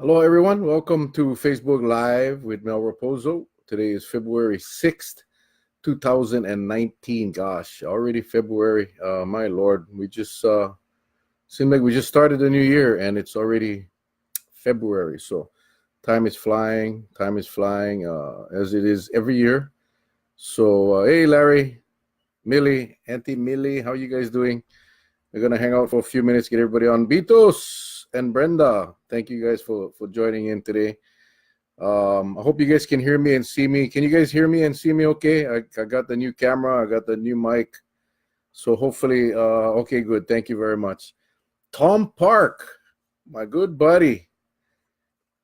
Hello, everyone. Welcome to Facebook Live with Mel Rapozo. Today is February 6th, 2019. Gosh, already February. My Lord, we just seem like we just started the new year and it's already February. So time is flying. Time is flying as it is every year. So, hey, Larry, Millie, Auntie Millie, how you guys doing? We're going to hang out for a few minutes, get everybody on. Beatos and Brenda, thank you guys for joining in today. I hope you guys can hear me and see me. Can you guys hear me and see me okay? I got the new camera. I got the new mic. So hopefully, okay, good. Thank you very much. Tom Park, my good buddy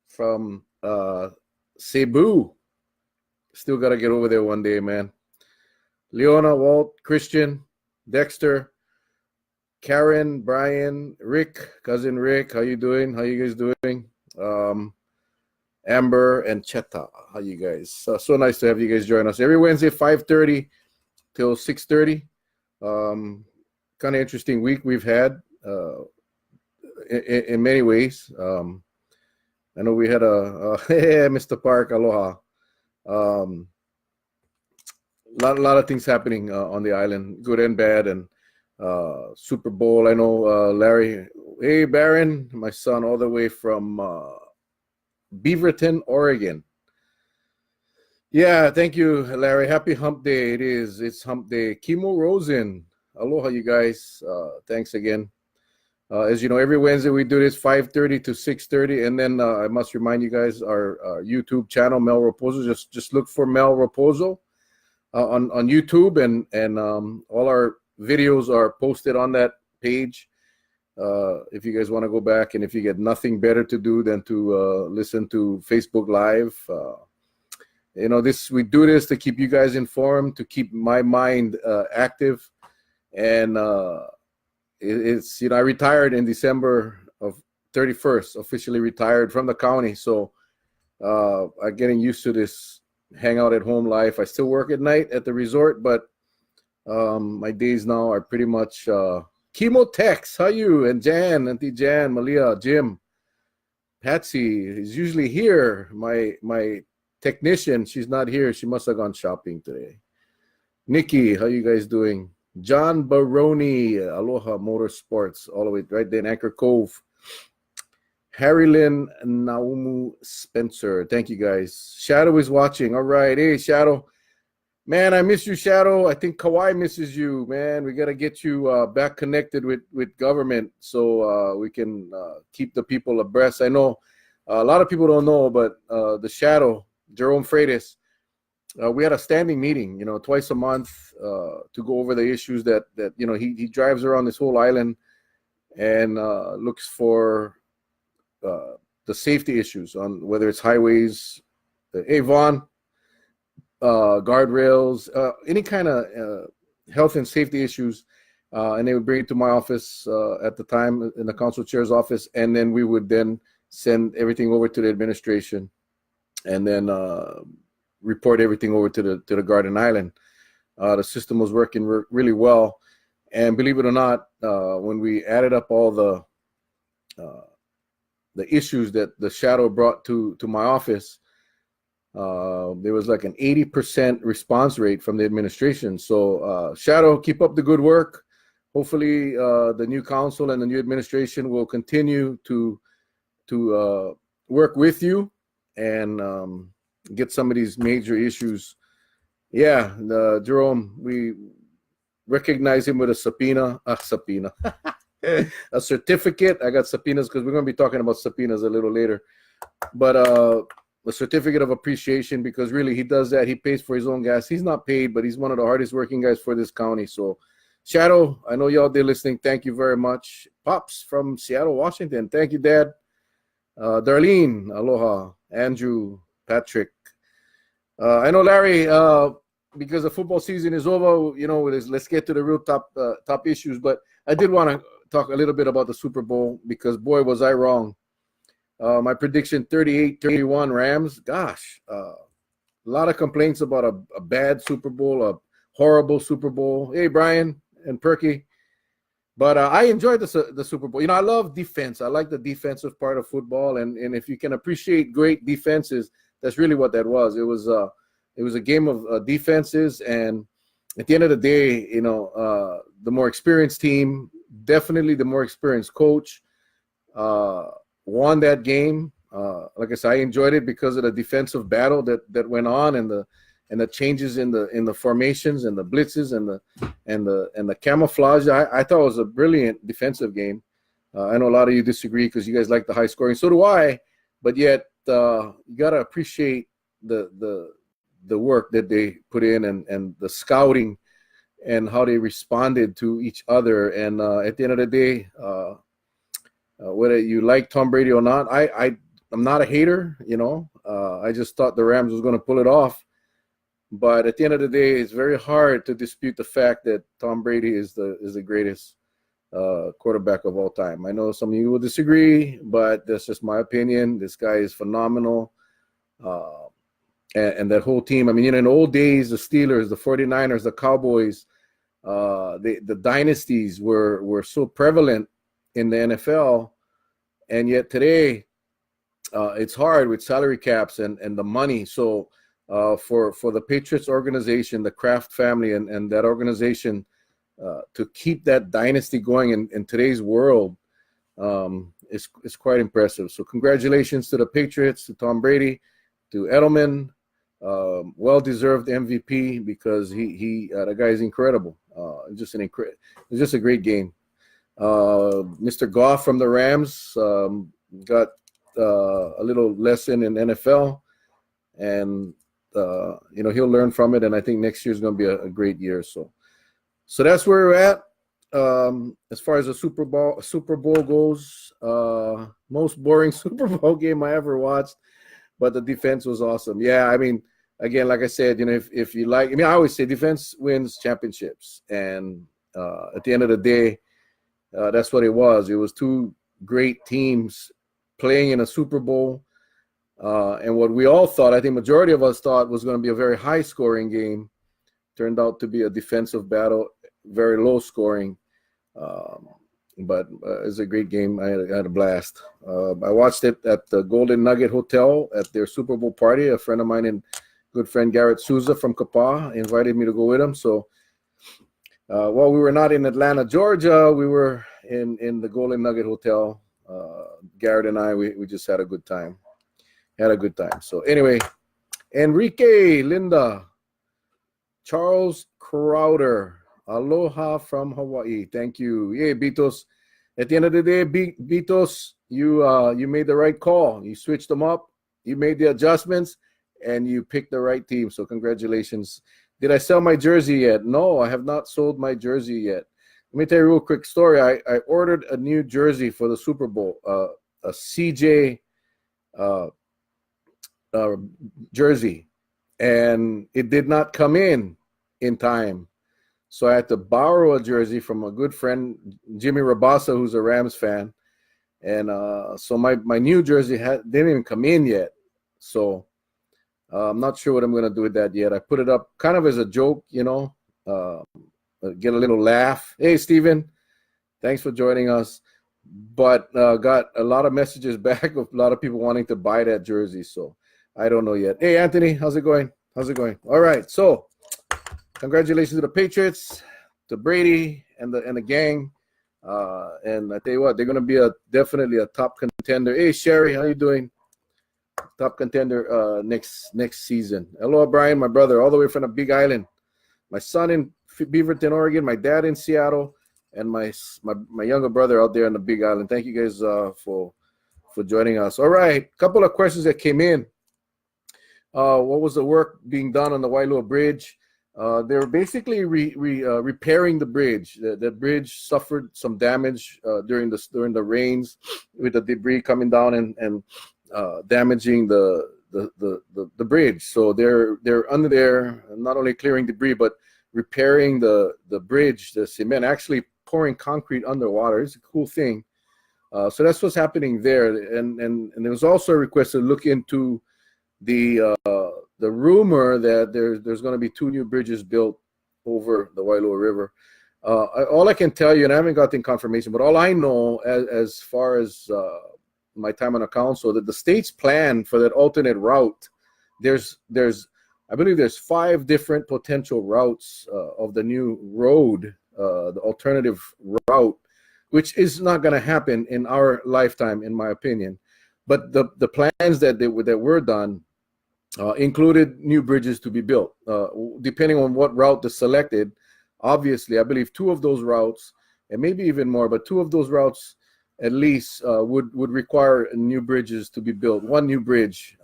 from Cebu. Still got to get over there one day, man. Leona, Walt, Christian, Dexter, Karen, Brian, Rick, cousin Rick, how you doing? How you guys doing? Amber and Cheta, how you guys? So nice to have you guys join us every Wednesday, 5:30 till 6:30. Kind of interesting week we've had in many ways. I know we had hey, Mr. Park, aloha. Lot of things happening on the island, good and bad, and Super Bowl. I know Larry. Hey, Baron, my son, all the way from Beaverton, Oregon. Yeah, thank you, Larry. Happy Hump Day. It's Hump Day. Kimo Rosen. Aloha, you guys. Thanks again. As you know, every Wednesday we do this 5:30 to 6:30, and then I must remind you guys our YouTube channel, Mel Rapozo. Just look for Mel Rapozo on YouTube, and all our videos are posted on that page. If you guys want to go back, and if you get nothing better to do than to listen to Facebook Live, we do this to keep you guys informed, to keep my mind active, and it's I retired in December of 31st, officially retired from the county. So I'm getting used to this hangout at home life. I still work at night at the resort, but my days now are pretty much Chemo Tex. How you? And Jan, Auntie Jan, Malia, Jim, Patsy is usually here. My technician, she's not here. She must have gone shopping today. Nikki, how you guys doing? John Baroni, Aloha Motorsports, all the way right there in Anchor Cove. Harry Lynn Naumu Spencer, thank you guys. Shadow is watching. All right, hey Shadow. Man, I miss you, Shadow. I think Kauai misses you, man. We got to get you back connected with government so we can keep the people abreast. I know a lot of people don't know, but the Shadow, Jerome Freitas, we had a standing meeting, twice a month to go over the issues that he drives around this whole island and looks for the safety issues on whether it's highways, Avon, guardrails, any kind of health and safety issues, and they would bring it to my office at the time in the council chair's office, and then we would then send everything over to the administration, and then report everything over to the Garden Island. The system was working really well, and believe it or not, when we added up all the issues that the Shadow brought to my office, there was like an 80% response rate from the administration. So Shadow, keep up the good work. Hopefully the new council and the new administration will continue to work with you and get some of these major issues. Yeah, Jerome, we recognize him with a subpoena. A certificate. I got subpoenas because we're going to be talking about subpoenas a little later. But a certificate of appreciation, because really he does that. He pays for his own gas. He's not paid, but he's one of the hardest working guys for this county. So Shadow, I know y'all there listening. Thank you very much. Pops from Seattle, Washington. Thank you, Dad. Darlene, aloha. Andrew, Patrick. I know Larry, because the football season is over, let's get to the real top issues. But I did want to talk a little bit about the Super Bowl, because boy, was I wrong. My prediction, 38-31 Rams. Gosh, a lot of complaints about a bad Super Bowl, a horrible Super Bowl. Hey, Brian and Perky. But I enjoyed the Super Bowl. I love defense. I like the defensive part of football, and if you can appreciate great defenses, that's really what that was. It was a game of defenses, and at the end of the day, the more experienced team, definitely the more experienced coach, won that game. Like I said, I enjoyed it because of the defensive battle that went on, and the changes in the formations and the blitzes and the camouflage. I thought it was a brilliant defensive game. I know a lot of you disagree because you guys like the high scoring. So do I. But yet you gotta appreciate the work that they put in and the scouting and how they responded to each other. And at the end of the day, whether you like Tom Brady or not, I'm not a hater. I just thought the Rams was going to pull it off. But at the end of the day, it's very hard to dispute the fact that Tom Brady is the greatest quarterback of all time. I know some of you will disagree, but that's just my opinion. This guy is phenomenal. And that whole team, I mean, in the old days, the Steelers, the 49ers, the Cowboys, the dynasties were so prevalent in the NFL. And yet today, it's hard with salary caps and the money. So for the Patriots organization, the Kraft family, and that organization to keep that dynasty going in today's world is quite impressive. So congratulations to the Patriots, to Tom Brady, to Edelman. Well-deserved MVP because the guy is incredible. It's just a great game. Mr. Goff from the Rams got a little lesson in NFL, and he'll learn from it. And I think next year is going to be a great year. So that's where we're at. As far as the Super Bowl goes, most boring Super Bowl game I ever watched, but the defense was awesome. Yeah, I mean, again, like I said, if you like, I mean, I always say defense wins championships, and at the end of the day, that's what it was. It was two great teams playing in a Super Bowl, and what we all thought, I think majority of us thought, was going to be a very high-scoring game, turned out to be a defensive battle, very low-scoring. But it's a great game. I had a blast. I watched it at the Golden Nugget Hotel at their Super Bowl party. A friend of mine and good friend Garrett Souza from Kapaa invited me to go with him. So while we were not in Atlanta, Georgia, we were in the Golden Nugget Hotel. Garrett and I, we just had a good time. So anyway, Enrique, Linda, Charles Crowder, aloha from Hawaii. Thank you. Yeah, Bitos. At the end of the day, Bitos, you made the right call. You switched them up. You made the adjustments, and you picked the right team. So congratulations. Did I sell my jersey yet? No, I have not sold my jersey yet. Let me tell you a real quick story. I ordered a new jersey for the Super Bowl, a CJ jersey, and it did not come in time. So I had to borrow a jersey from a good friend, Jimmy Rabasa, who's a Rams fan. And so my new jersey didn't even come in yet. So I'm not sure what I'm going to do with that yet. I put it up kind of as a joke, get a little laugh. Hey, Steven, thanks for joining us. But got a lot of messages back of a lot of people wanting to buy that jersey. So I don't know yet. Hey, Anthony, how's it going? All right, so congratulations to the Patriots, to Brady and the gang. And I tell you what, they're going to be definitely a top contender. Hey, Sherry, how you doing? Top contender next season. Hello, Brian, my brother, all the way from the Big Island. My son in Beaverton, Oregon. My dad in Seattle, and my younger brother out there on the Big Island. Thank you guys for joining us. All right, couple of questions that came in. What was the work being done on the Wailua Bridge? They were basically repairing the bridge. The bridge suffered some damage during the rains, with the debris coming down and damaging the bridge. So they're under there, not only clearing debris but repairing the bridge, the cement, actually pouring concrete underwater. It's a cool thing. So that's what's happening there. And there was also a request to look into the rumor that there's going to be 2 new bridges built over the Wailua River. All I can tell you, and I haven't gotten confirmation, but all I know as far as my time on the council, that the state's plan for that alternate route, I believe there's 5 different potential routes of the new road, the alternative route, which is not going to happen in our lifetime, in my opinion. But the plans that were done included new bridges to be built, depending on what route is selected. Obviously, I believe 2 of those routes, and maybe even more, but 2 of those routes at least would require new bridges to be built. 1 new bridge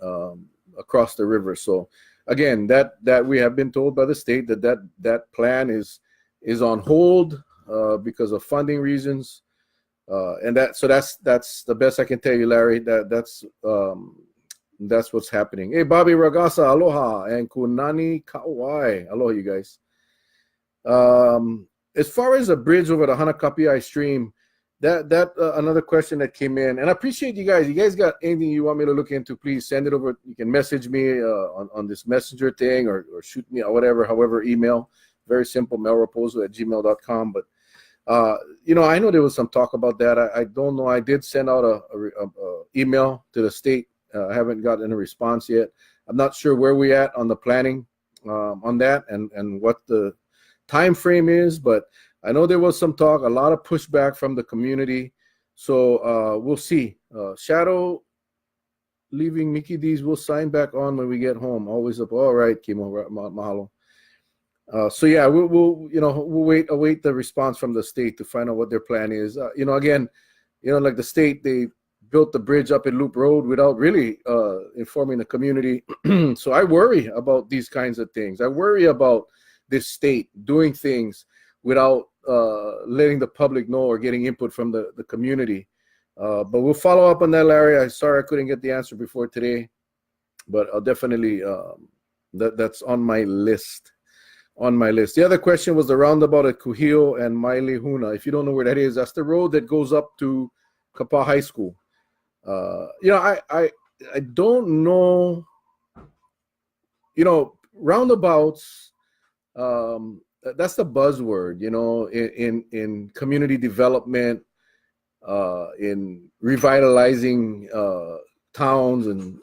across the river. So again, that we have been told by the state that plan is on hold because of funding reasons, and that's the best I can tell you, Larry. That's what's happening. Hey, Bobby Ragasa, aloha, and Kunani Kauai, aloha, you guys. As far as a bridge over the Hanakapiai stream, that another question that came in, and I appreciate you guys. You guys got anything you want me to look into, please send it over. You can message me on this messenger thing, or shoot me or whatever, however, email. Very simple, melrapozo@gmail.com. But I know there was some talk about that. I don't know. I did send out a email to the state. I haven't gotten a response yet. I'm not sure where we at on the planning on that, and what the time frame is, but I know there was some talk, a lot of pushback from the community. So we'll see. Shadow leaving Mickey D's, will sign back on when we get home. Always up. All right, Kimo, mahalo. So yeah, we'll await the response from the state to find out what their plan is. Again, like the state, they built the bridge up in Loop Road without really informing the community. So I worry about these kinds of things. I worry about this state doing things without letting the public know or getting input from the community. But we'll follow up on that, Larry. I'm sorry I couldn't get the answer before today, but I'll definitely, that's on my list. The other question was the roundabout at Kuhio and Mailehuna. If you don't know where that is, that's the road that goes up to Kapa High School. I don't know, roundabouts, that's the buzzword, in community development, in revitalizing towns, and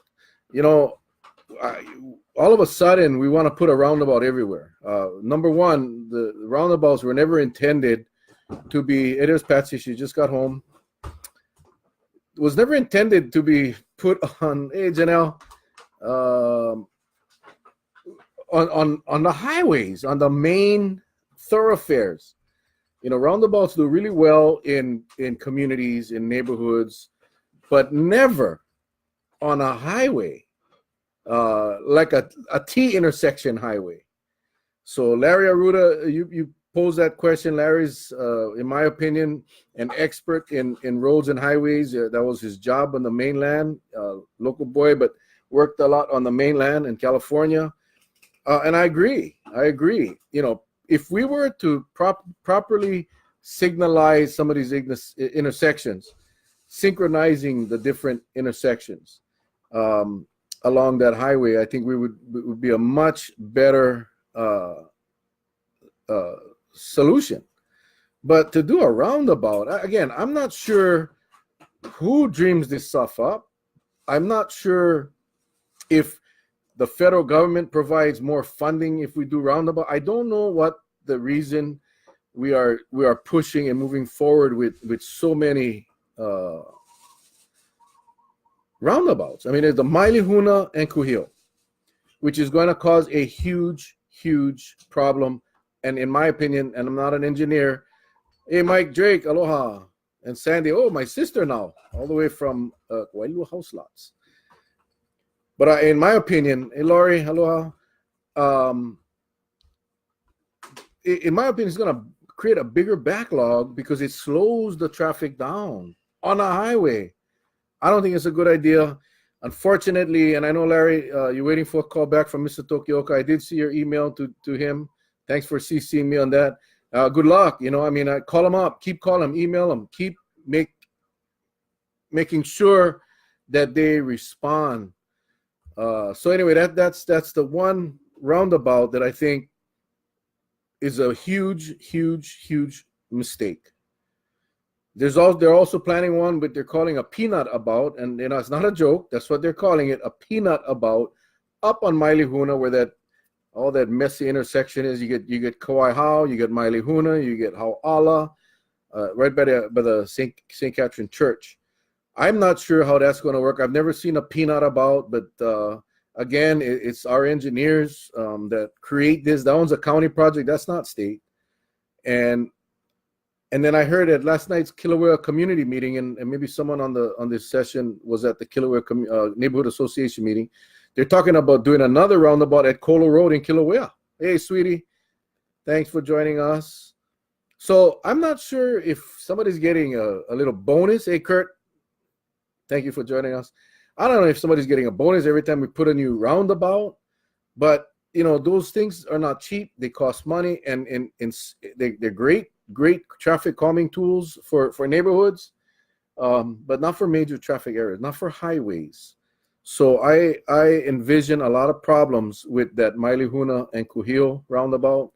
all of a sudden we want to put a roundabout everywhere. Number one, the roundabouts were never intended to be. It is Patsy. She just got home. It was never intended to be put on. Hey, Janelle. On the highways, on the main thoroughfares. Roundabouts do really well in communities, in neighborhoods, but never on a highway, like a T intersection highway. So Larry Arruda, you posed that question. Larry's, in my opinion, an expert in roads and highways. That was his job on the mainland, local boy, but worked a lot on the mainland in California. And I agree. If we were to properly signalize some of these intersections, synchronizing the different intersections along that highway, I think it would be a much better solution. But to do a roundabout, again, I'm not sure who dreams this stuff up. I'm not sure if the federal government provides more funding if we do roundabout. I don't know what the reason we are pushing and moving forward with so many roundabouts. I mean, there's the Mailehuna and Kuhio, which is going to cause a huge problem. And in my opinion, and I'm not an engineer, hey, Mike Drake, aloha, and Sandy, oh, my sister now, all the way from Wailu House Lots. But in my opinion, hey, Laurie, aloha, in my opinion, it's going to create a bigger backlog because it slows the traffic down on a highway. I don't think it's a good idea. Unfortunately, and I know, Larry, you're waiting for a call back from Mr. Tokioka. I did see your email to him. Thanks for CCing me on that. Good luck. I call him up, keep calling him, email him, keep making sure that they respond. So anyway, that's the one roundabout that I think is a huge mistake. They're also planning one, but they're calling a peanut about, and it's not a joke. That's what they're calling it, a peanut about, up on Mailihuna, where all that messy intersection is. You get Kauai Hau, you get Mailihuna, you get Hau'ala, right by the St. Catherine Church. I'm not sure how that's going to work. I've never seen a peanut about, but again, it's our engineers that create this. That one's a county project. That's not state. And then I heard at last night's Kilauea community meeting, and maybe someone on this session was at the Kilauea Neighborhood Association meeting. They're talking about doing another roundabout at Colo Road in Kilauea. Hey, sweetie, thanks for joining us. So I'm not sure if somebody's getting a little bonus. Hey, Kurt, thank you for joining us. I don't know if somebody's getting a bonus every time we put a new roundabout, but those things are not cheap. They cost money, and they're great traffic calming tools for neighborhoods, but not for major traffic areas, not for highways. So I envision a lot of problems with that Mailihuna and Kuhio roundabout.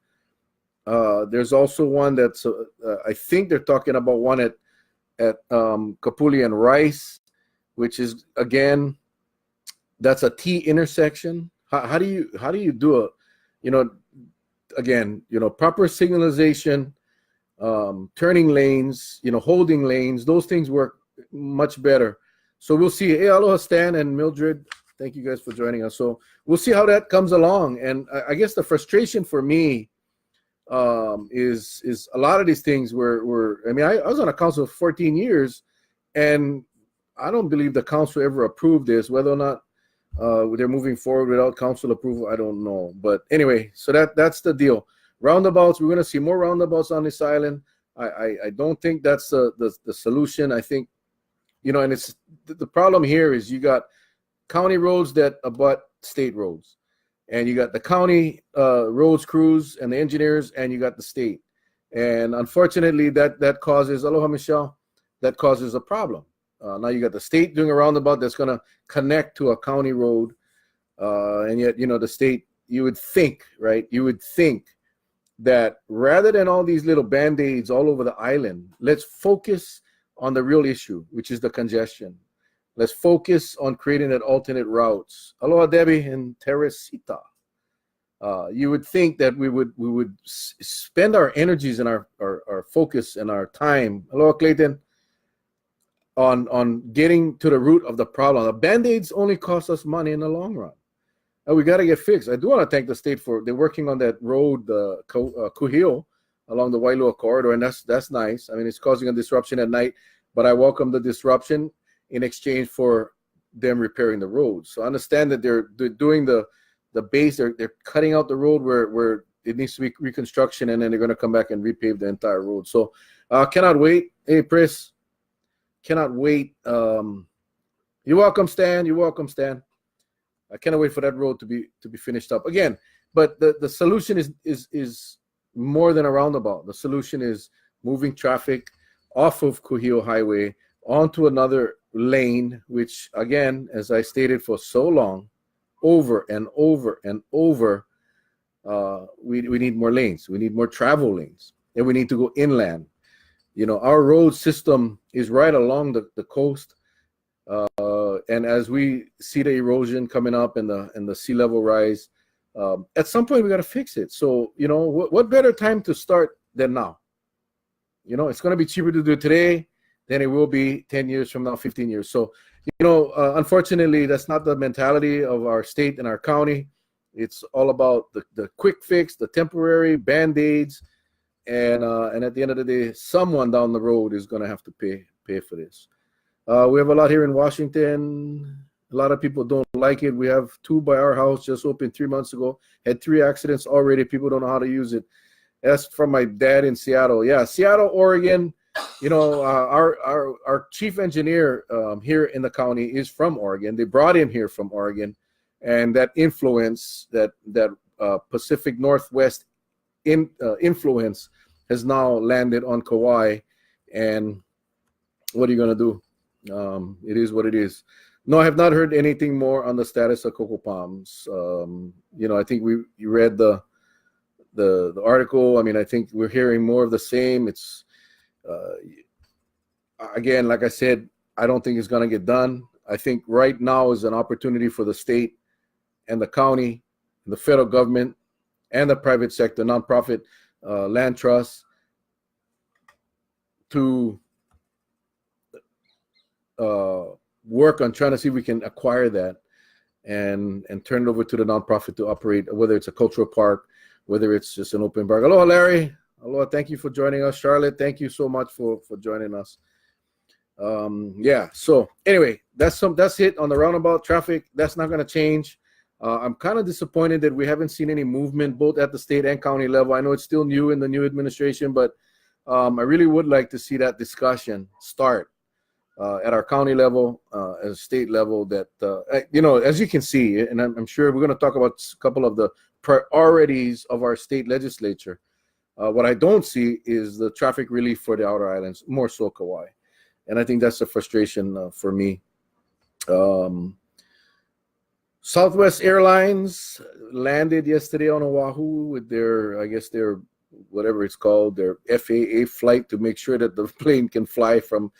There's also one that's I think they're talking about one at Kapuli and Rice, which is, again, that's a T intersection. How do you do proper signalization, turning lanes, holding lanes? Those things work much better. So we'll see. Hey, aloha, Stan and Mildred. Thank you guys for joining us. So we'll see how that comes along. And I guess the frustration for me is a lot of these things were I was on a council for 14 years, and I don't believe the council ever approved this. Whether or not they're moving forward without council approval, I don't know. But anyway, so that's the deal. Roundabouts, we're going to see more roundabouts on this island. I don't think that's the solution. I think, and it's the problem here is you got county roads that abut state roads, and you got the county roads crews and the engineers, and you got the state. And unfortunately, that causes, aloha, Michelle, that causes a problem. Now you got the state doing a roundabout that's going to connect to a county road, and yet, the state, you would think that rather than all these little band-aids all over the island, let's focus on the real issue, which is the congestion. Let's focus on creating that alternate routes. Aloha, Debbie and Teresita. You would think that we would spend our energies and our focus and our time, aloha, Clayton, on getting to the root of the problem. The band-aids only cost us money in the long run. And we got to get fixed. I do want to thank the state they're working on that road, Kuhio, along the Wailua corridor, and that's nice. I mean, it's causing a disruption at night, but I welcome the disruption in exchange for them repairing the road. So I understand that they're doing the base. They're cutting out the road where it needs to be reconstruction, and then they're going to come back and repave the entire road. So cannot wait. Hey, Chris, cannot wait. You're welcome, Stan. You're welcome, Stan. I cannot wait for that road to be finished up again. But the solution is more than a roundabout. The solution is moving traffic off of Kuhio Highway onto another lane, which, again, as I stated for so long, over and over and over, we need more lanes. We need more travel lanes, and we need to go inland. Our road system is right along the coast. And as we see the erosion coming up and the sea level rise, at some point we got to fix it. So, what better time to start than now? It's going to be cheaper to do it today than it will be 10 years from now, 15 years. So, unfortunately, that's not the mentality of our state and our county. It's all about the quick fix, the temporary Band-Aids, and at the end of the day, someone down the road is going to have to pay for this. We have a lot here in Washington. A lot of people don't like it. We have 2 by our house, just opened 3 months ago. Had 3 accidents already. People don't know how to use it. That's from my dad in Seattle. Yeah, Seattle, Oregon. Our chief engineer here in the county is from Oregon. They brought him here from Oregon, and that influence, that Pacific Northwest influence, has now landed on Kauai. And what are you gonna do? It is what it is. No, I have not heard anything more on the status of Cocoa Palms. I think you read the the article. I mean, I think we're hearing more of the same. It's again, like I said, I don't think it's going to get done. I think right now is an opportunity for the state and the county, and the federal government, and the private sector, nonprofit land trusts, to work on trying to see if we can acquire that and turn it over to the nonprofit to operate, whether it's a cultural park, whether it's just an open park. Aloha, Larry. Aloha, thank you for joining us. Charlotte, thank you so much for joining us. Yeah, so anyway, that's it on the roundabout traffic. That's not going to change. I'm kind of disappointed that we haven't seen any movement both at the state and county level. I know it's still new in the new administration, but I really would like to see that discussion start at our county level, at a state level, that, as you can see, and I'm sure we're going to talk about a couple of the priorities of our state legislature. What I don't see is the traffic relief for the outer islands, more so Kauai. And I think that's a frustration for me. Southwest Airlines landed yesterday on Oahu with their, I guess their, whatever it's called, their FAA flight to make sure that the plane can fly from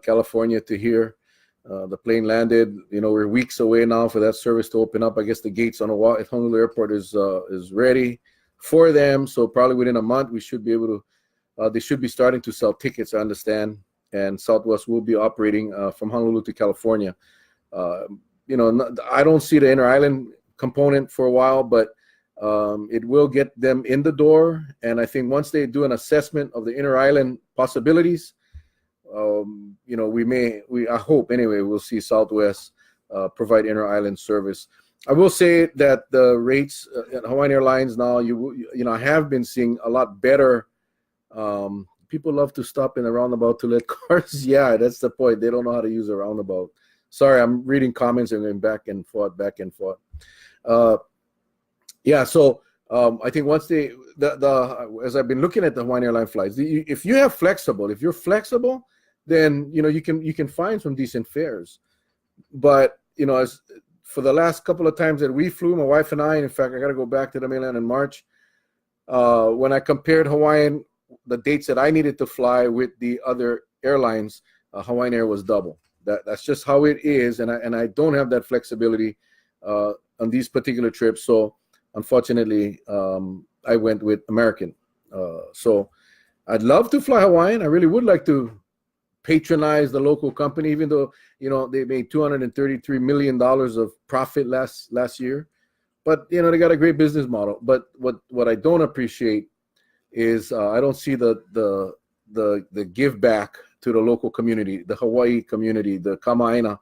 California to here. The plane landed. We're weeks away now for that service to open up. I guess the gates on Oahu at Honolulu Airport is ready for them. So probably within a month we should be able to. They should be starting to sell tickets, I understand. And Southwest will be operating from Honolulu to California. I don't see the inter-island component for a while, but it will get them in the door. And I think once they do an assessment of the inter-island possibilities, I hope anyway, we'll see Southwest provide inter-island service. I will say that the rates at Hawaiian Airlines now, I have been seeing a lot better. People love to stop in a roundabout to let cars. Yeah, that's the point. They don't know how to use a roundabout. Sorry, I'm reading comments and going back and forth. I think once as I've been looking at the Hawaiian Airline flights, if you're flexible, then you can find some decent fares. But as for the last couple of times that we flew, my wife and I, and in fact, I got to go back to the mainland in March. When I compared Hawaiian, the dates that I needed to fly with the other airlines, Hawaiian Air was double. That's just how it is, and I don't have that flexibility on these particular trips. So unfortunately, I went with American. So I'd love to fly Hawaiian. I really would like to patronize the local company, even though they made $233 million of profit last year. But they got a great business model. But what I don't appreciate is I don't see the give back to the local community, the Hawaii community, the Kama'aina,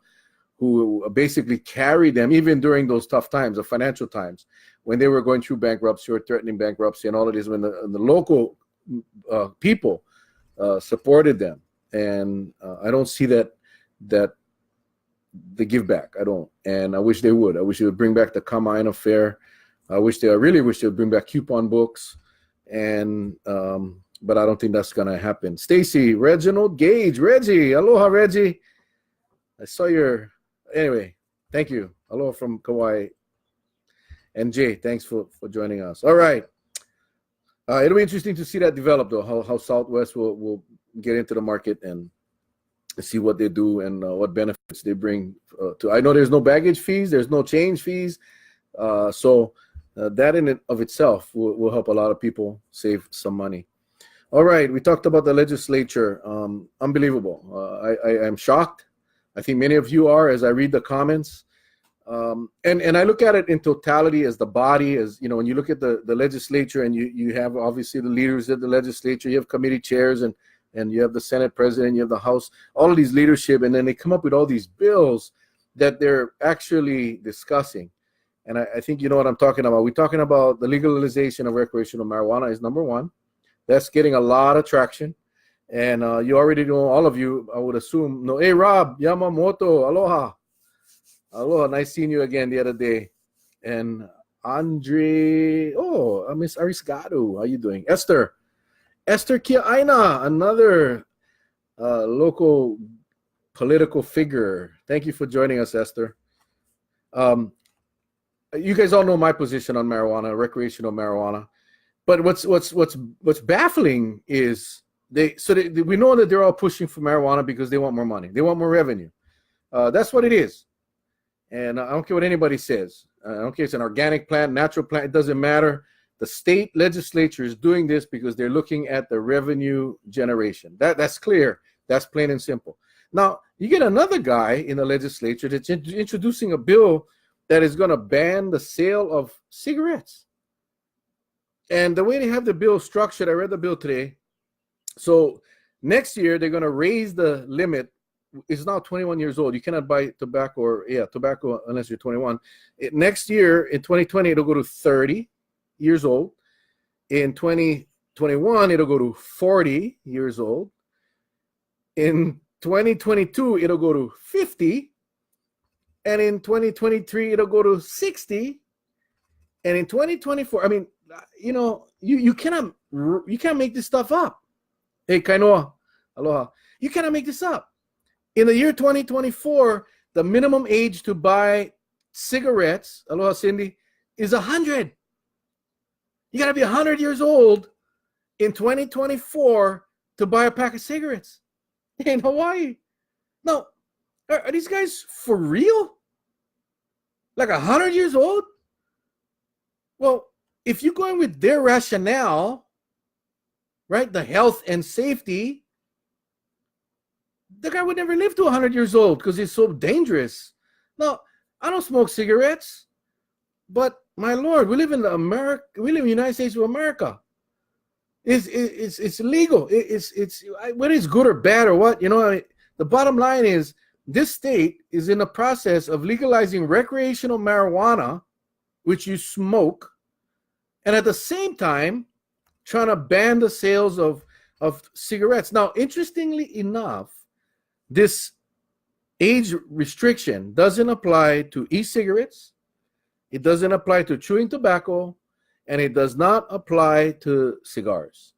who basically carried them even during those tough times, the financial times, when they were going through bankruptcy or threatening bankruptcy and all of this, when the local people supported them. And I don't see that the give back. I don't, and I wish they would. I wish they would bring back the Kama'aina Fair. I really wish they would bring back coupon books. And but I don't think that's gonna happen. Stacy, Reginald Gage, Reggie, aloha, Reggie. I saw anyway. Thank you. Aloha from Kauai. And Jay, thanks for joining us. All right. It'll be interesting to see that develop, though. How Southwest will get into the market and see what they do and what benefits they bring to. I know there's no baggage fees, there's no change fees, so that in and of itself will help a lot of people save some money. All right, we talked about the legislature. Unbelievable. I am shocked. I think many of you are as I read the comments. And I look at it in totality as the body, as when you look at the legislature and you have obviously the leaders of the legislature, you have committee chairs and you have the Senate president, you have the House, all of these leadership, and then they come up with all these bills that they're actually discussing. And I think you know what I'm talking about. We're talking about the legalization of recreational marijuana is number one. That's getting a lot of traction. And you already know, all of you, I would assume, know, hey, Rob Yamamoto, aloha. Aloha, nice seeing you again the other day. And Andre, Miss Arisgado, how you doing? Esther Kiaina, another local political figure. Thank you for joining us, Esther. You guys all know my position on marijuana, recreational marijuana. But what's baffling is we know that they're all pushing for marijuana because they want more money. They want more revenue. That's what it is. And I don't care what anybody says. I don't care if it's an organic plant, natural plant, it doesn't matter. The state legislature is doing this because they're looking at the revenue generation. That's clear. That's plain and simple. Now, you get another guy in the legislature that's introducing a bill that is going to ban the sale of cigarettes. And the way they have the bill structured, I read the bill today. So next year, they're going to raise the limit. It's now 21 years old. You cannot buy tobacco unless you're 21. Next year, in 2020, it'll go to 30 years old. In 2021, it'll go to 40 years old. In 2022, it'll go to 50. And in 2023, it'll go to 60. And in 2024, I mean, you cannot make this stuff up. Hey, Kainoa, aloha. You cannot make this up. In the year 2024, the minimum age to buy cigarettes, aloha Cindy, is 100. You got to be 100 years old in 2024 to buy a pack of cigarettes in Hawaii. No, are these guys for real? Like 100 years old? Well, if you're going with their rationale, right, the health and safety, the guy would never live to 100 years old because he's so dangerous. Now, I don't smoke cigarettes, but my Lord, we live in America. We live in the United States of America. It's legal. It's whether it's good or bad or what, the bottom line is this state is in the process of legalizing recreational marijuana, which you smoke, and at the same time trying to ban the sales of cigarettes. Now, interestingly enough, this age restriction doesn't apply to e-cigarettes, it doesn't apply to chewing tobacco, and it does not apply to cigars.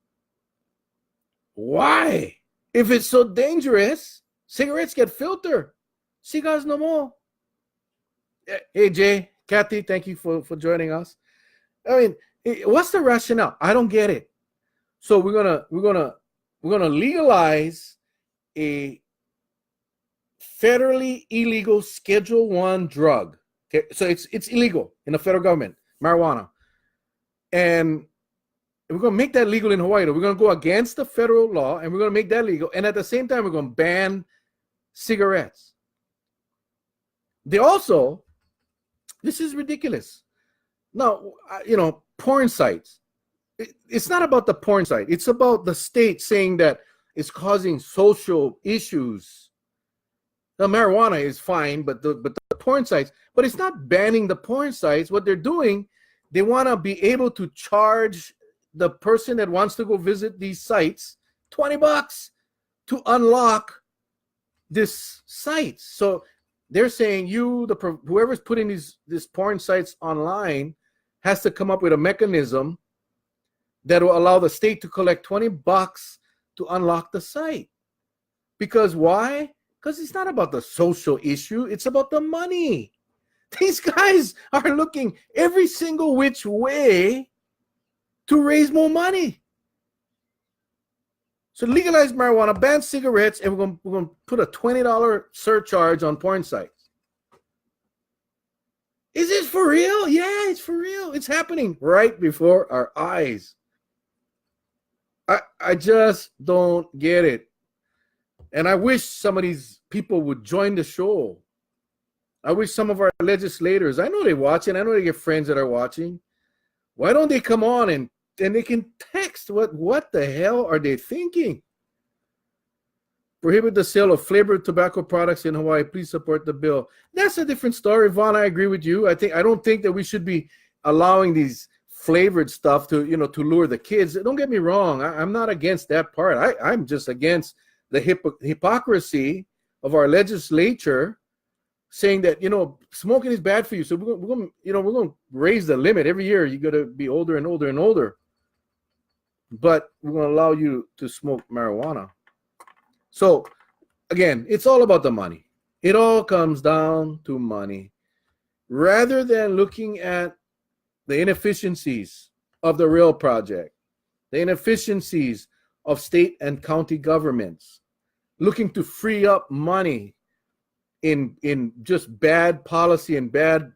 Why? If it's so dangerous, cigarettes get filtered. Cigars no more. Hey, Jay, Kathy, thank you for joining us. I mean, what's the rationale? I don't get it. So we're gonna legalize a federally illegal Schedule I drug. Okay, so it's illegal in the federal government, marijuana, and we're gonna make that legal in Hawaii. We're gonna go against the federal law, and we're gonna make that legal. And at the same time, we're gonna ban cigarettes. They also, this is ridiculous. Now, porn sites. It's not about the porn site. It's about the state saying that it's causing social issues. The marijuana is fine, but the porn sites. But it's not banning the porn sites. What they're doing, they want to be able to charge the person that wants to go visit these sites $20 to unlock this site. So they're saying whoever's putting these porn sites online has to come up with a mechanism that will allow the state to collect $20 to unlock the site. Because why? Because it's not about the social issue, it's about the money. These guys are looking every single which way to raise more money. So legalize marijuana, ban cigarettes, and we're going to put a $20 surcharge on porn sites. Is this for real? Yeah, it's for real. It's happening right before our eyes. I just don't get it. And I wish some of these people would join the show. I wish some of our legislators, I know they watch it, I know they get friends that are watching. Why don't they come on and they can text what the hell are they thinking? Prohibit the sale of flavored tobacco products in Hawaii. Please support the bill. That's a different story, Vaughn. I agree with you. I don't think that we should be allowing these flavored stuff to lure the kids. Don't get me wrong. I'm not against that part. I'm just against the hypocrisy of our legislature saying that smoking is bad for you. So we're going to raise the limit every year. You got to be older and older and older. But we're going to allow you to smoke marijuana. So again, it's all about the money. It all comes down to money. Rather than looking at the inefficiencies of the rail project, the inefficiencies of state and county governments, looking to free up money in just bad policy and bad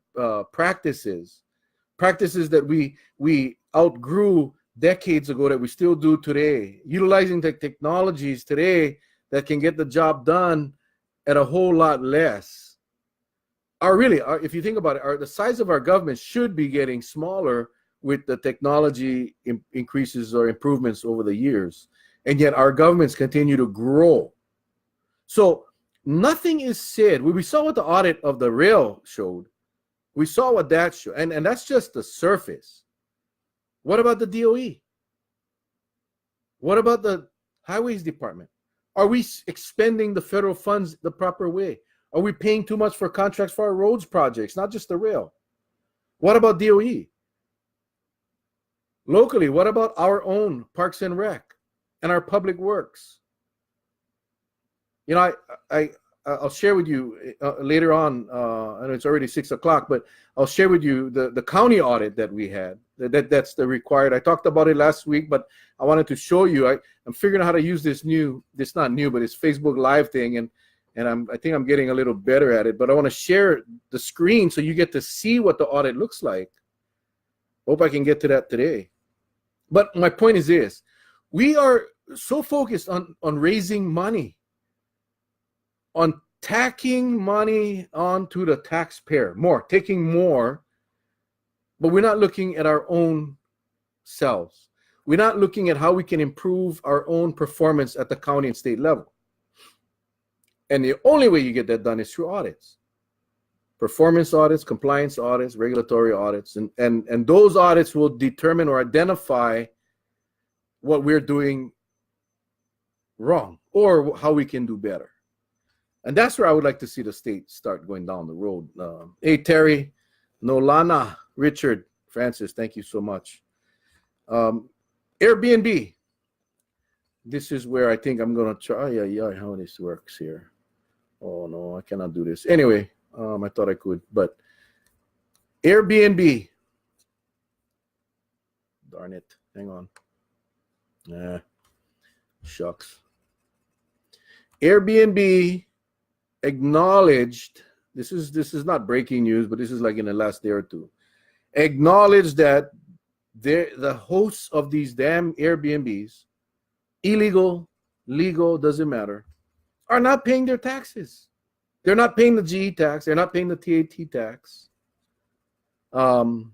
practices that we outgrew decades ago that we still do today, utilizing the technologies today that can get the job done at a whole lot less. If you think about it, the size of our government should be getting smaller with the technology increases or improvements over the years, and yet our governments continue to grow. So nothing is said. We saw what the audit of the rail showed. We saw what that showed, and that's just the surface. What about the DOE? What about the Highways Department? Are we expending the federal funds the proper way? Are we paying too much for contracts for our roads projects, not just the rail? What about DOE? Locally, what about our own Parks and Rec and our public works? You know, I'll share with you later on. I know it's already 6 o'clock, but I'll share with you the county audit that we had. That's the required. I talked about it last week, but I wanted to show you. I'm figuring out how to use this not new, but it's Facebook Live thing, and I think I'm getting a little better at it. But I want to share the screen so you get to see what the audit looks like. Hope I can get to that today. But my point is this: we are so focused on raising money, on tacking money onto the taxpayer, taking more, but we're not looking at our own selves. We're not looking at how we can improve our own performance at the county and state level. And the only way you get that done is through audits. Performance audits, compliance audits, regulatory audits, and those audits will determine or identify what we're doing wrong or how we can do better. And that's where I would like to see the state start going down the road. Hey, Terry, Nolana, Richard, Francis, thank you so much. Airbnb. This is where I think I'm going to try how this works here. Oh, no, I cannot do this. Anyway, I thought I could, but Airbnb. Darn it. Hang on. Shucks. Airbnb acknowledged, this is not breaking news, but this is like in the last day or two, acknowledged that the hosts of these damn Airbnbs, illegal, legal, doesn't matter, are not paying their taxes. They're not paying the GE tax. They're not paying the TAT tax. So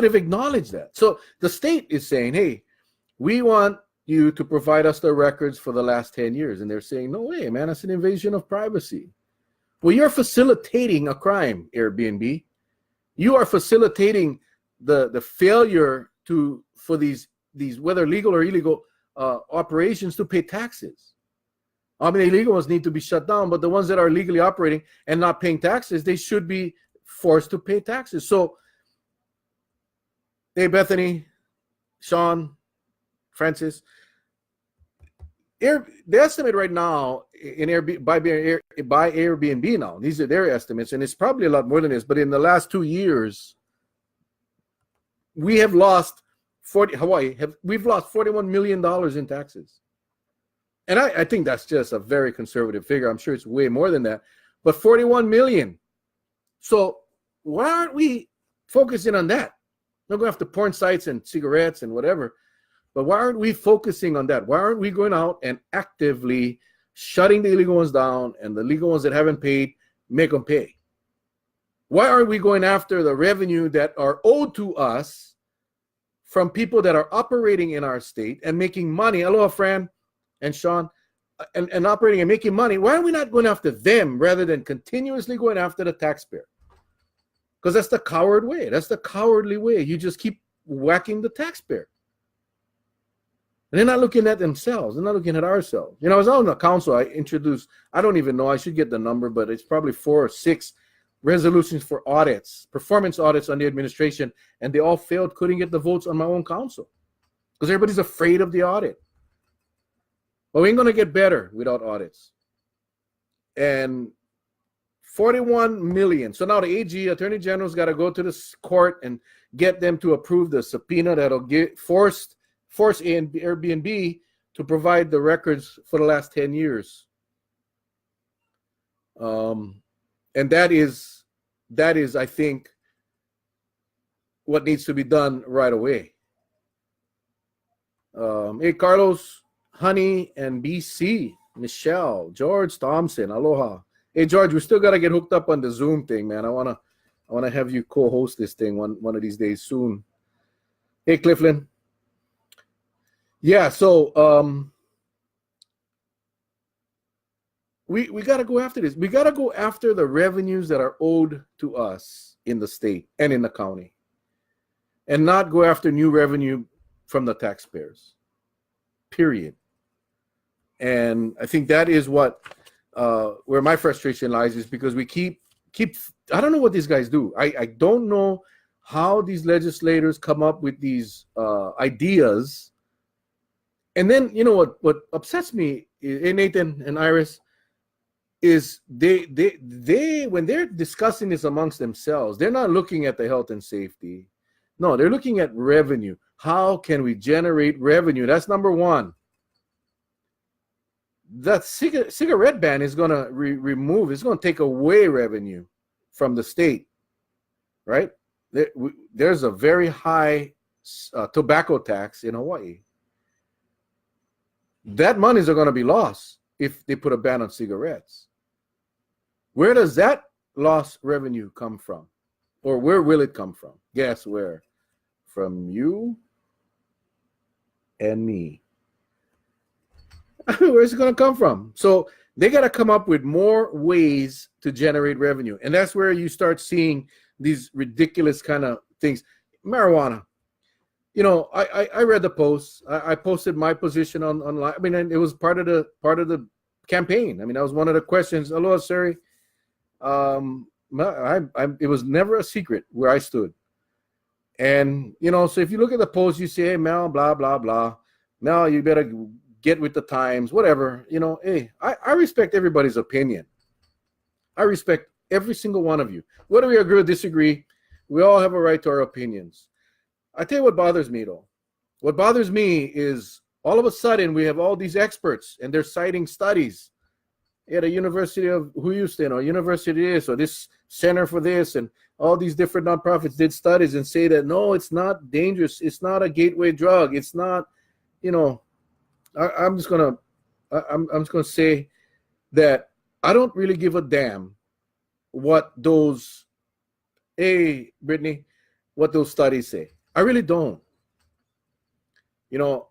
they've acknowledged that. So the state is saying, hey, we want you to provide us the records for the last 10 years. And they're saying, no way, man, that's an invasion of privacy. Well, you're facilitating a crime, Airbnb. You are facilitating the failure for these whether legal or illegal operations to pay taxes. I mean, the illegal ones need to be shut down, but the ones that are legally operating and not paying taxes, they should be forced to pay taxes. So, hey, Bethany, Sean, Francis, the estimate right now in by Airbnb now, these are their estimates, and it's probably a lot more than this, but in the last 2 years, we have lost we've lost $41 million in taxes. And I think that's just a very conservative figure. I'm sure it's way more than that, but 41 million. So why aren't we focusing on that? Not going after porn sites and cigarettes and whatever, but why aren't we focusing on that? Why aren't we going out and actively shutting the illegal ones down, and the legal ones that haven't paid, make them pay? Why aren't we going after the revenue that are owed to us from people that are operating in our state and making money? Aloha, Fran and Sean, and operating and making money. Why are we not going after them rather than continuously going after the taxpayer? Because that's the coward way. That's the cowardly way. You just keep whacking the taxpayer. And they're not looking at themselves. They're not looking at ourselves. You know, I was on the council. I introduced, I don't even know, I should get the number, but it's probably 4 or 6 resolutions for audits, performance audits on the administration, and they all failed. Couldn't get the votes on my own council because everybody's afraid of the audit. But we ain't going to get better without audits. And 41 million. So now the AG, Attorney General's got to go to the court and get them to approve the subpoena that'll force Airbnb to provide the records for the last 10 years. And that is, I think, what needs to be done right away. Hey, Carlos, Honey, and BC, Michelle, George Thompson, aloha. Hey, George, we still got to get hooked up on the Zoom thing, man. I wanna have you co-host this thing one of these days soon. Hey, Cliflin. Yeah, so we got to go after this. We got to go after the revenues that are owed to us in the state and in the county, and not go after new revenue from the taxpayers, period. And I think that is what where my frustration lies, is because we keep I don't know what these guys do. I don't know how these legislators come up with these ideas. And then, you know what upsets me, Nathan and Iris, is they when they're discussing this amongst themselves, they're not looking at the health and safety. No, they're looking at revenue. How can we generate revenue? That's number one. That cigarette ban is going to remove, it's going to take away revenue from the state, right? There's a very high tobacco tax in Hawaii. That monies are going to be lost if they put a ban on cigarettes. Where does that lost revenue come from? Or where will it come from? Guess where? From you and me. Where's it going to come from? So they got to come up with more ways to generate revenue. And that's where you start seeing these ridiculous kind of things. Marijuana. You know, I read the post. I posted my position online. I mean, it was part of the campaign. I mean, that was one of the questions. Aloha, Siri. It was never a secret where I stood. And, you know, so if you look at the post, you say, hey, Mel, blah, blah, blah. Mel, you better get with the times, whatever. You know, hey, I respect everybody's opinion. I respect every single one of you. Whether we agree or disagree, we all have a right to our opinions. I tell you what bothers me, though. What bothers me is all of a sudden we have all these experts and they're citing studies at a university of Houston or university this or this center for this, and all these different nonprofits did studies and say that, no, it's not dangerous. It's not a gateway drug. It's not, you know, I'm just gonna say that I don't really give a damn what those, hey, Brittany, what those studies say. I really don't. You know,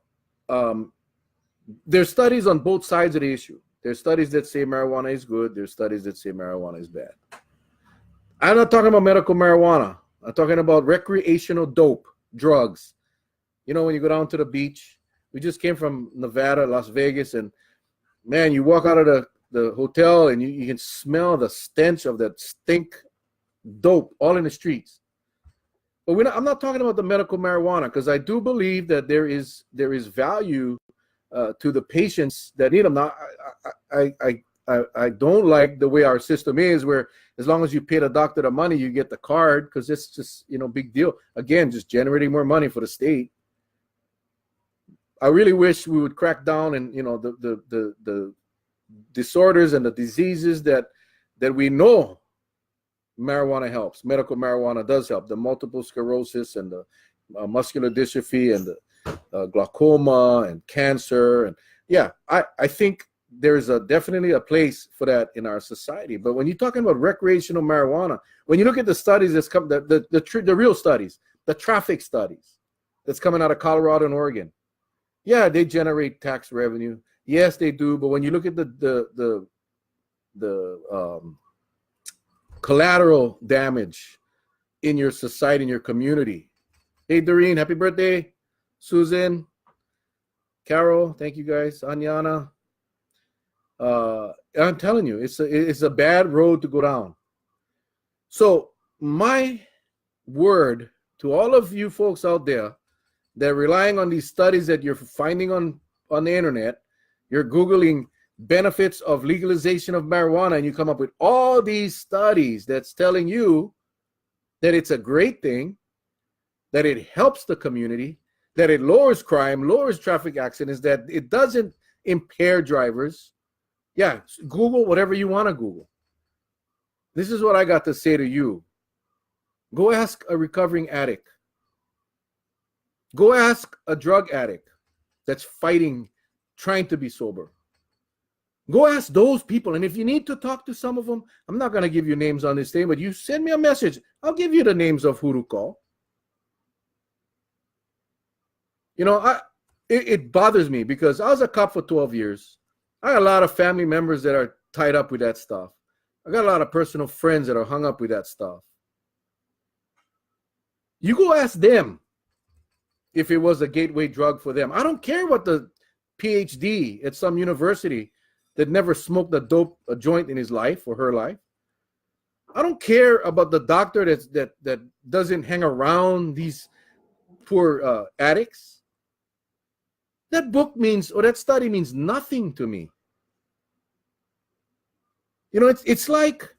there's studies on both sides of the issue. There's studies that say marijuana is good. There's studies that say marijuana is bad. I'm not talking about medical marijuana. I'm talking about recreational dope, drugs. You know, when you go down to the beach, we just came from Nevada, Las Vegas, and man, you walk out of the hotel and you can smell the stench of that stink dope all in the streets. But I'm not talking about the medical marijuana, because I do believe that there is value to the patients that need them. Now, I don't like the way our system is, where as long as you pay the doctor the money, you get the card, because it's just, you know, big deal. Again, just generating more money for the state. I really wish we would crack down and, you know, the disorders and the diseases that we know marijuana helps. Medical marijuana does help. The multiple sclerosis and the muscular dystrophy and the glaucoma and cancer. And yeah, I think there's definitely a place for that in our society. But when you're talking about recreational marijuana, when you look at the studies that's come, the real studies, the traffic studies that's coming out of Colorado and Oregon, yeah, they generate tax revenue. Yes, they do. But when you look at the collateral damage in your society, in your community. Hey, Doreen, happy birthday. Susan, Carol, thank you guys. Anyana. I'm telling you, it's a bad road to go down. So my word to all of you folks out there that are relying on these studies that you're finding on the internet, you're Googling benefits of legalization of marijuana, and you come up with all these studies that's telling you that it's a great thing, that it helps the community, that it lowers crime, lowers traffic accidents, that it doesn't impair drivers. Yeah, Google whatever you want to Google. This is what I got to say to you. Go ask a recovering addict. Go ask a drug addict that's fighting, trying to be sober. Go ask those people. And if you need to talk to some of them, I'm not going to give you names on this thing, but you send me a message. I'll give you the names of who to call. You know, it bothers me because I was a cop for 12 years. I got a lot of family members that are tied up with that stuff. I got a lot of personal friends that are hung up with that stuff. You go ask them if it was a gateway drug for them. I don't care what the PhD at some university that never smoked a joint in his life or her life. I don't care about the doctor that doesn't hang around these poor addicts. That book means, or that study means nothing to me. You know, it's like,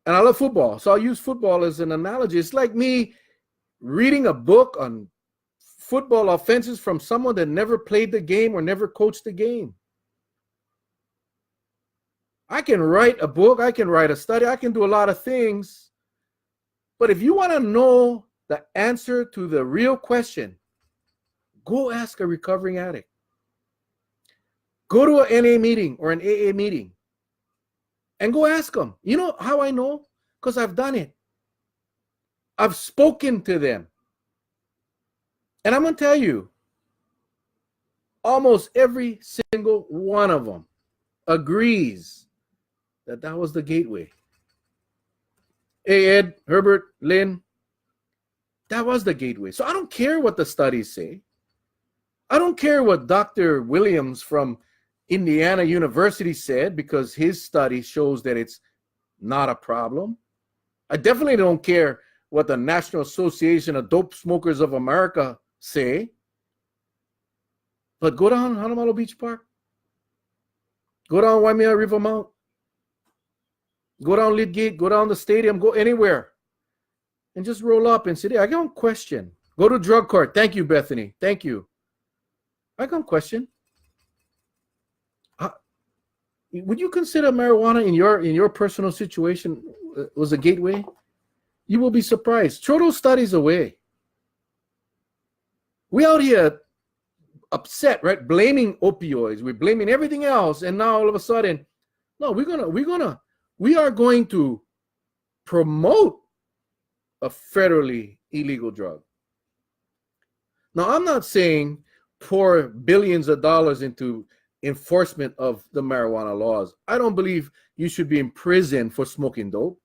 and I love football, so I'll use football as an analogy. It's like me reading a book on football offenses from someone that never played the game or never coached the game. I can write a book, I can write a study, I can do a lot of things. But if you want to know the answer to the real question, go ask a recovering addict. Go to an NA meeting or an AA meeting and go ask them. You know how I know? Because I've done it. I've spoken to them. And I'm going to tell you, almost every single one of them agrees that was the gateway. Hey, Ed, Herbert, Lynn, that was the gateway. So I don't care what the studies say. I don't care what Dr. Williams from Indiana University said, because his study shows that it's not a problem. I definitely don't care what the National Association of Dope Smokers of America say. But go down Hanamalo Beach Park. Go down Waimea River Mount. Go down Lidgate. Go down the stadium. Go anywhere. And just roll up and say, hey, I don't question. Go to drug court. Thank you, Bethany. Thank you. I don't question. Would you consider marijuana in your personal situation was a gateway? You will be surprised. Throw those studies away. We out here upset, right? Blaming opioids. We're blaming everything else, and now all of a sudden, no, we are going to promote a federally illegal drug. Now, I'm not saying pour billions of dollars into enforcement of the marijuana laws. I don't believe you should be in prison for smoking dope.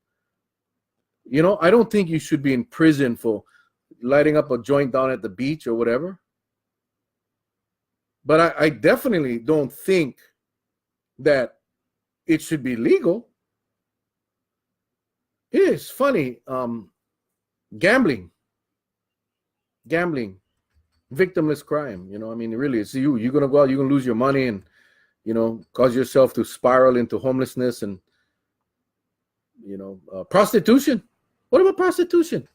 You know, I don't think you should be in prison for lighting up a joint down at the beach or whatever. But I definitely don't think that it should be legal. It is funny. Gambling, victimless crime. You know, I mean, really, it's you. You're gonna go out, you're gonna lose your money, and cause yourself to spiral into homelessness, and prostitution. What about prostitution?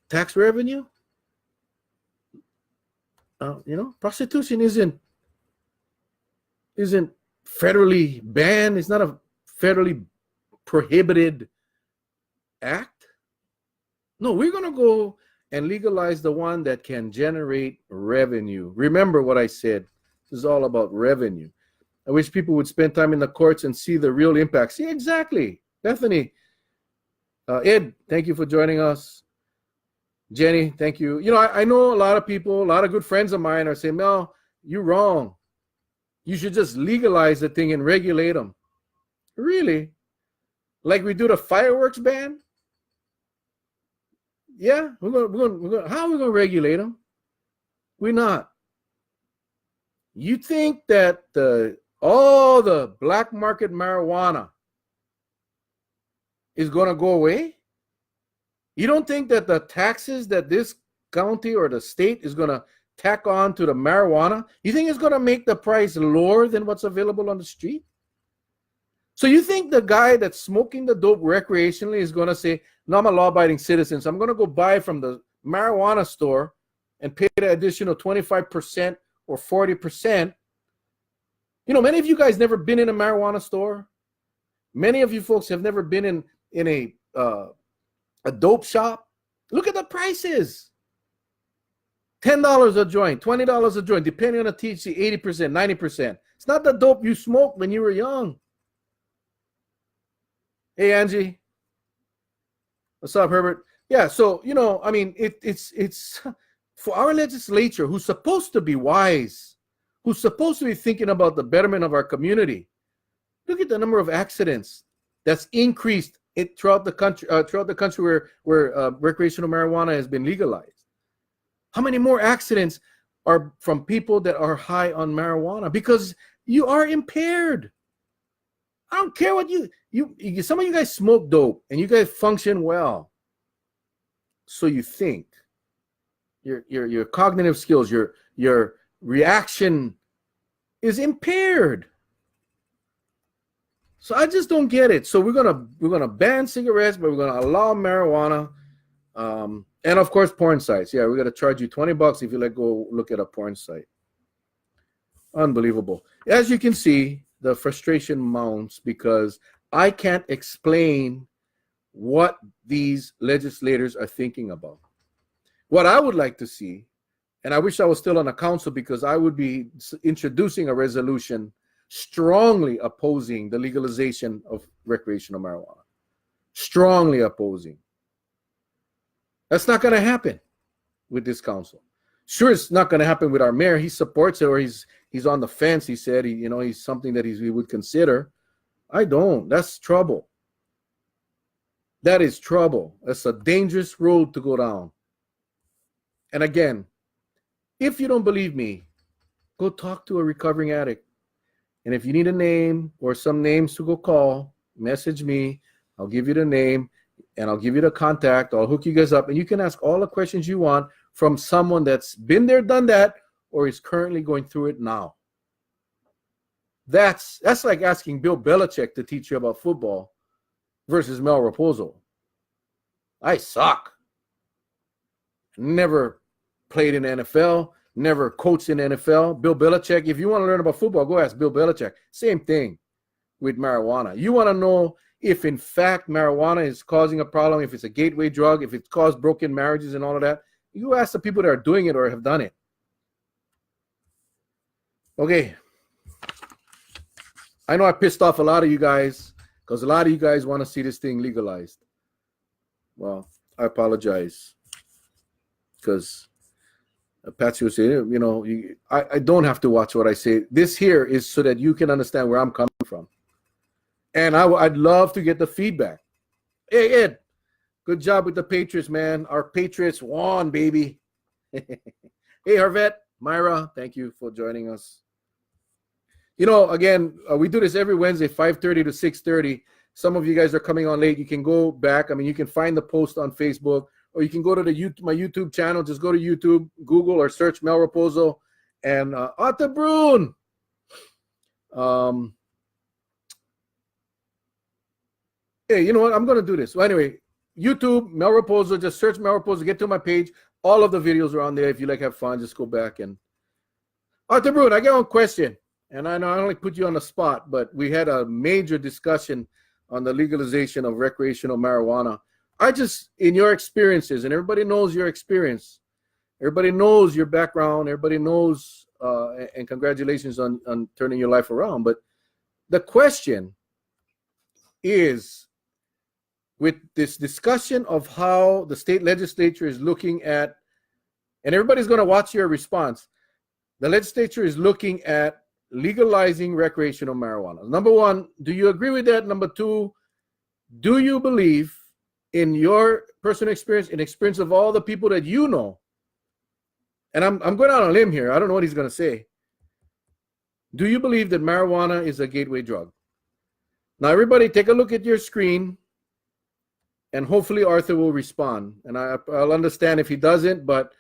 Tax revenue. Prostitution isn't federally banned. It's not a federally prohibited act. No, we're going to go and legalize the one that can generate revenue. Remember what I said. This is all about revenue. I wish people would spend time in the courts and see the real impact. See, exactly. Bethany. Ed, thank you for joining us. Jenny, thank you. I know a lot of people, a lot of good friends of mine are saying, Mel, you're wrong. You should just legalize the thing and regulate them. Really? Like we do the fireworks ban? Yeah, we're going. How are we going to regulate them? We're not. You think that all the black market marijuana is going to go away? You don't think that the taxes that this county or the state is going to tack on to the marijuana, you think it's going to make the price lower than what's available on the street? So you think the guy that's smoking the dope recreationally is going to say, no, I'm a law-abiding citizen, so I'm going to go buy from the marijuana store and pay the additional 25% or 40%. You know, many of you guys never been in a marijuana store. Many of you folks have never been in a dope shop. Look at the prices. $10 a joint, $20 a joint, depending on the THC, 80%, 90%. It's not the dope you smoked when you were young. Hey, Angie. What's up, Herbert? Yeah, so, you know, I mean, it's for our legislature, who's supposed to be wise, who's supposed to be thinking about the betterment of our community. Look at the number of accidents that's increased throughout the country where recreational marijuana has been legalized. How many more accidents are from people that are high on marijuana? Because you are impaired. I don't care what you some of you guys smoke dope and you guys function well. So you think your cognitive skills, your reaction is impaired. So I just don't get it. So we're gonna ban cigarettes, but we're gonna allow marijuana, and of course porn sites. Yeah, we're gonna charge you $20 if you go look at a porn site. Unbelievable. As you can see, the frustration mounts because I can't explain what these legislators are thinking about. What I would like to see, and I wish I was still on the council because I would be introducing a resolution strongly opposing the legalization of recreational marijuana. Strongly opposing. That's not going to happen with this council. Sure, it's not going to happen with our mayor. He supports it, or he's on the fence. He said he's something that he would consider. I don't. That's trouble. That is trouble. That's a dangerous road to go down. And again, if you don't believe me, go talk to a recovering addict. And if you need a name or some names to go call, message me. I'll give you the name and I'll give you the contact. I'll hook you guys up and you can ask all the questions you want from someone that's been there, done that, or is currently going through it now. That's like asking Bill Belichick to teach you about football versus Mel Rapozo. I suck. Never played in NFL, never coached in NFL. Bill Belichick, if you want to learn about football, go ask Bill Belichick. Same thing with marijuana. You want to know if in fact marijuana is causing a problem, if it's a gateway drug, if it's caused broken marriages and all of that, you ask the people that are doing it or have done it. Okay. I know I pissed off a lot of you guys because a lot of you guys want to see this thing legalized. Well, I apologize because Patsy was saying, I don't have to watch what I say. This here is so that you can understand where I'm coming from. And I'd love to get the feedback. Hey, Ed, good job with the Patriots, man. Our Patriots won, baby. Hey, Harvette, Myra, thank you for joining us. Again, we do this every Wednesday, 5:30 to 6:30. Some of you guys are coming on late. You can go back. I mean, you can find the post on Facebook, or you can go to my YouTube channel. Just go to YouTube, Google, or search Mel Rapozo and Otta Brun. Hey, you know what? I'm going to do this. So anyway, YouTube, Mel Rapozo. Just search Mel Rapozo. Get to my page. All of the videos are on there. If you have fun, just go back and Otta Brun, I got one question. And I know I only put you on the spot, but we had a major discussion on the legalization of recreational marijuana. In your experiences, and everybody knows your experience, everybody knows your background, everybody knows, and congratulations on turning your life around. But the question is, with this discussion of how the state legislature is looking at, and everybody's going to watch your response, the legislature is looking at legalizing recreational marijuana. Number one, do you agree with that? Number two, do you believe in your personal experience, in experience of all the people that you know, and I'm going out on a limb here, I don't know what he's going to say, do you believe that marijuana is a gateway drug? Now, everybody take a look at your screen, and hopefully Arthur will respond. And I'll understand if he doesn't, but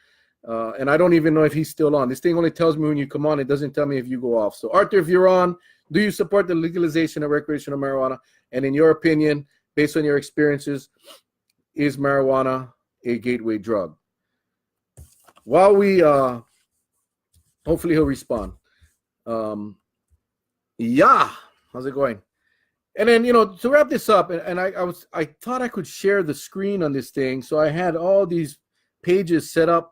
And I don't even know if he's still on. This thing only tells me when you come on. It doesn't tell me if you go off. So Arthur, if you're on, do you support the legalization of recreational marijuana? And in your opinion, based on your experiences, is marijuana a gateway drug? While we, hopefully he'll respond. Yeah, how's it going? And then, to wrap this up, and I thought I could share the screen on this thing. So I had all these pages set up.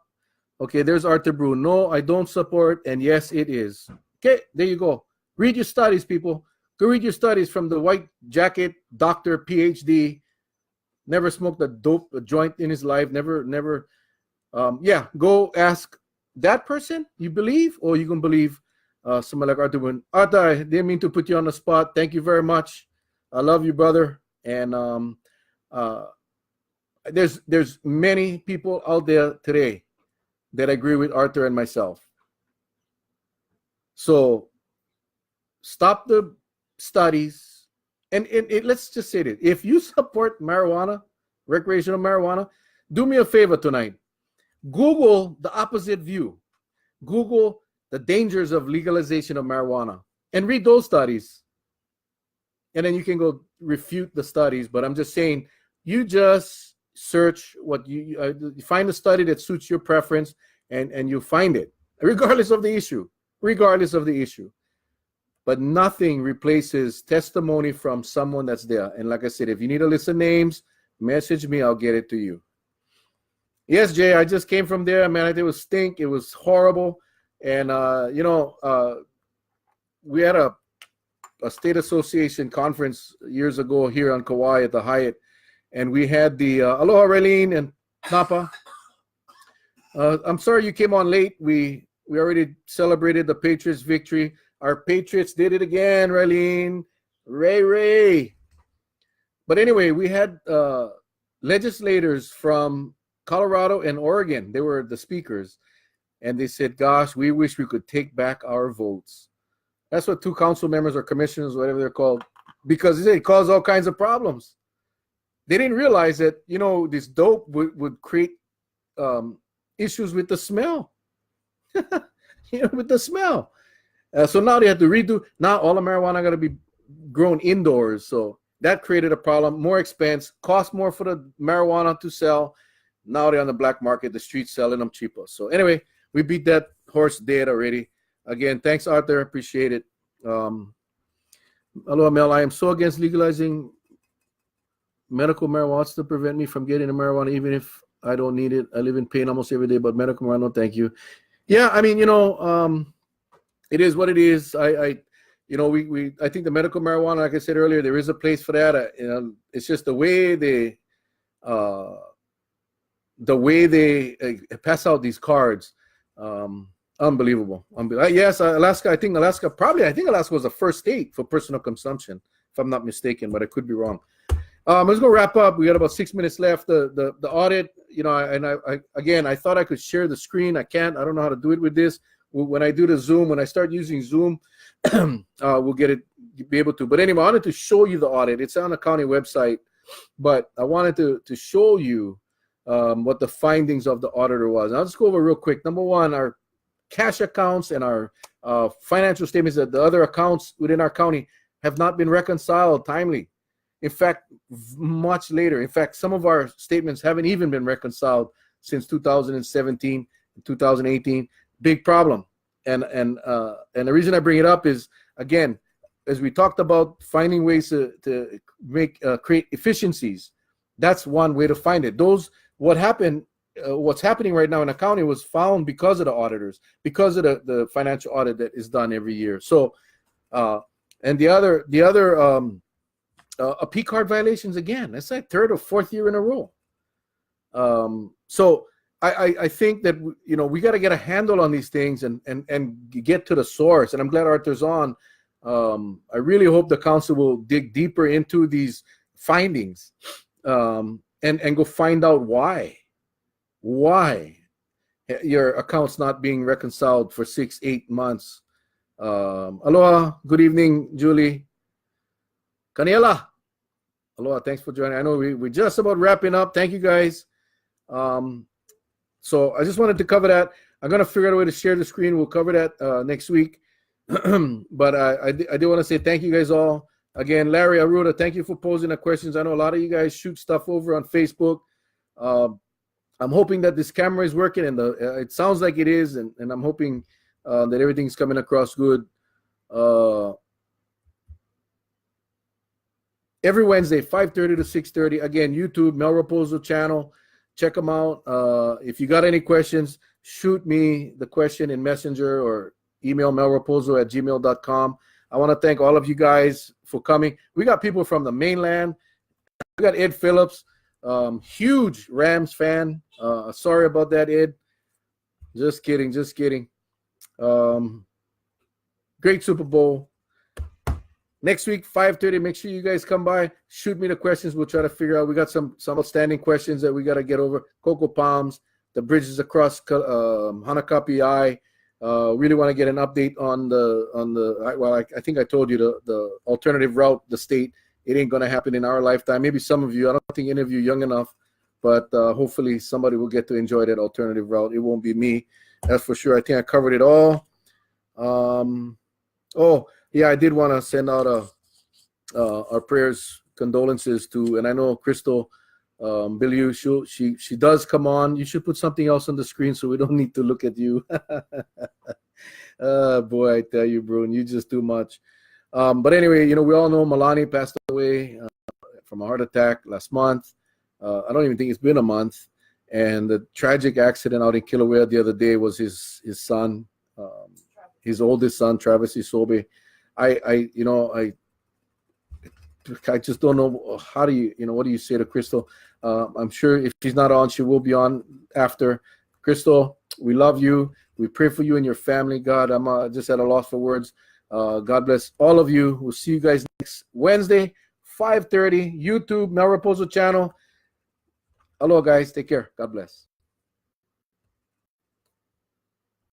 Okay, there's Arthur Brew. No, I don't support. And yes, it is. Okay, there you go. Read your studies, people. Go read your studies from the white jacket, doctor, PhD, never smoked a joint in his life, never. Yeah, go ask that person you believe, or you can believe someone like Arthur Boone. Arthur, I didn't mean to put you on the spot. Thank you very much. I love you, brother. And there's many people out there today that agree with Arthur and myself. So stop the studies. And let's just say this. If you support marijuana, recreational marijuana, do me a favor tonight. Google the opposite view. Google the dangers of legalization of marijuana and read those studies. And then you can go refute the studies. But I'm just saying, you just search what you find a study that suits your preference, and you find it, regardless of the issue. But nothing replaces testimony from someone that's there. And like I said, if you need a list of names, message me. I'll get it to you. Yes, Jay, I just came from there. Man, it was stink. It was horrible. And, we had a state association conference years ago here on Kauai at the Hyatt. And we had the aloha, Raylene and Napa. I'm sorry you came on late. We already celebrated the Patriots' victory. Our Patriots did it again, Raylene. Ray. But anyway, we had legislators from Colorado and Oregon. They were the speakers. And they said, gosh, we wish we could take back our votes. That's what two council members or commissioners, whatever they're called, because it caused all kinds of problems. They didn't realize that, this dope would create issues with the smell. With the smell. So now they have to redo. Now all the marijuana got to be grown indoors. So that created a problem. More expense, cost more for the marijuana to sell. Now they're on the black market, the streets selling them cheaper. So anyway, we beat that horse dead already. Again, thanks, Arthur. Appreciate it. Hello, Mel. I am so against legalizing medical marijuana to prevent me from getting the marijuana, even if I don't need it. I live in pain almost every day, but medical marijuana, thank you. Yeah, I mean, it is what it is. I think the medical marijuana, like I said earlier, there is a place for that. It's just the way they pass out these cards. Unbelievable. Yes, Alaska. I think Alaska was the first state for personal consumption, if I'm not mistaken, but I could be wrong. Let's go wrap up. We got about 6 minutes left. The audit, I thought I could share the screen. I can't. I don't know how to do it with this. When I do the Zoom, when I start using Zoom, we'll be able to. But anyway, I wanted to show you the audit. It's on the county website, but I wanted to show you what the findings of the auditor was. And I'll just go over real quick. Number one, our cash accounts and our financial statements that the other accounts within our county have not been reconciled timely. In fact, much later. In fact, some of our statements haven't even been reconciled since 2017, 2018. Big problem. And the reason I bring it up is, again, as we talked about finding ways to create efficiencies, that's one way to find it. What's happening right now in the county was found because of the auditors, because of the financial audit that is done every year. So, and the other P card violations, again, that's like third or fourth year in a row. So I think that we got to get a handle on these things and get to the source. And I'm glad Arthur's on. I really hope the council will dig deeper into these findings and go find out why your account's not being reconciled for 6-8 months. Aloha, good evening, Julie. Kaniela, aloha, thanks for joining. I know we're just about wrapping up. Thank you, guys. So I just wanted to cover that. I'm going to figure out a way to share the screen. We'll cover that next week. But I do want to say thank you guys all. Again, Larry Aruda, thank you for posing the questions. I know a lot of you guys shoot stuff over on Facebook. I'm hoping that this camera is working, and it sounds like it is, and I'm hoping that everything's coming across good. Every Wednesday, 5:30 to 6:30. Again, YouTube, Mel Rapozo channel. Check them out. If you got any questions, shoot me the question in Messenger or email melrapozo@gmail.com. I want to thank all of you guys for coming. We got people from the mainland. We got Ed Phillips, huge Rams fan. Sorry about that, Ed. Just kidding. Great Super Bowl. Next week, 5:30. Make sure you guys come by. Shoot me the questions. We'll try to figure out. We got some outstanding questions that we got to get over. Cocoa Palms, the bridges across Hanakapi Eye. Really want to get an update on the. Well, I think I told you the alternative route. The state. It ain't gonna happen in our lifetime. Maybe some of you. I don't think any of you young enough, but hopefully somebody will get to enjoy that alternative route. It won't be me. That's for sure. I think I covered it all. Oh. Yeah, I did want to send out our prayers, condolences to, and I know Crystal Biliu, she does come on. You should put something else on the screen so we don't need to look at you. Boy, I tell you, Brune, you just too much. But anyway, we all know Milani passed away from a heart attack last month. I don't even think it's been a month. And the tragic accident out in Kilauea the other day was his son, his oldest son, Travis Isobe. I just don't know how do you what do you say to Crystal? I'm sure if she's not on, she will be on after. Crystal, we love you. We pray for you and your family. God, I'm just at a loss for words. God bless all of you. We'll see you guys next Wednesday, 5:30, YouTube, Mel Rapozo channel. Hello, guys. Take care. God bless.